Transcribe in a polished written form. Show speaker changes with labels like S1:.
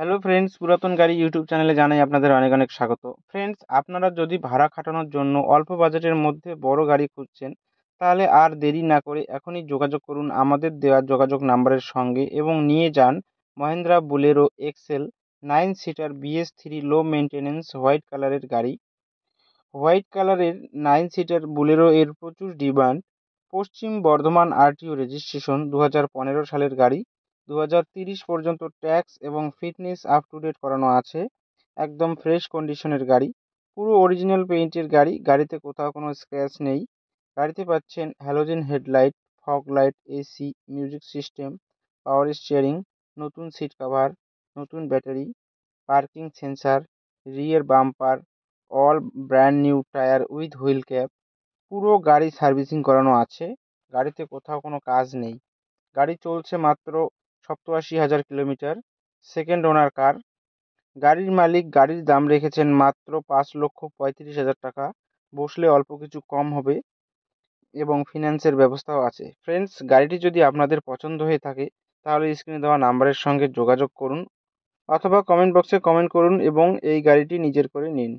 S1: Hello friends, পুরাতন গাড়ি YouTube চ্যানেলে জানাই আপনাদের অনেক অনেক স্বাগত। ফ্রেন্ডস, আপনারা যদি ভাড়া খাটানোর জন্য অল্প বাজেটের মধ্যে বড় গাড়ি খুঁজছেন, তাহলে আর দেরি না করে এখনই যোগাযোগ করুন আমাদের দেওয়া যোগাযোগ নাম্বারের সঙ্গে এবং নিয়ে যান Mahindra Bolero Excel 9 seater BS3 low maintenance white কালারের গাড়ি। হোয়াইট কালারের 9 সিটার বোলেরো এর প্রচুর ডিমান্ড। পশ্চিম বর্ধমান RTO রেজিস্ট্রেশন 2015 সালের গাড়ি। 2030 পর্যন্ত ট্যাক্স এবং ফিটনেস আপ টু ডেট করানো আছে। একদম ফ্রেশ কন্ডিশনের গাড়ি, পুরো অরিজিনাল পেইন্টের গাড়ি। গাড়িতে কোথাও কোনো স্ক্র্যাচ নেই। গাড়িতে পাচ্ছেন halogen headlight, fog light, AC, music system, power steering, নতুন সিট কভার, নতুন battery, parking sensor, rear bumper, all brand new tyre with wheel cap. পুরো গাড়ি সার্ভিসিং করানো আছে। গাড়িতে কোথাও কোনো কাজ নেই। গাড়ি চলছে মাত্র 87,000 কিলোমিটার। সেকেন্ড ওনার কার। গাড়ির মালিক গাড়ির দাম রেখেছেন মাত্র 5,35,000 টাকা। বসলে অল্প কিছু কম হবে এবং ফিনান্সের ব্যবস্থাও আছে। ফ্রেন্ডস, গাড়িটি যদি আপনাদের পছন্দ হয়ে থাকে তাহলে স্ক্রিনে দেওয়া নাম্বারের সঙ্গে যোগাযোগ করুন অথবা কমেন্ট বক্সে কমেন্ট করুন এবং এই গাড়িটি নিজের করে নিন।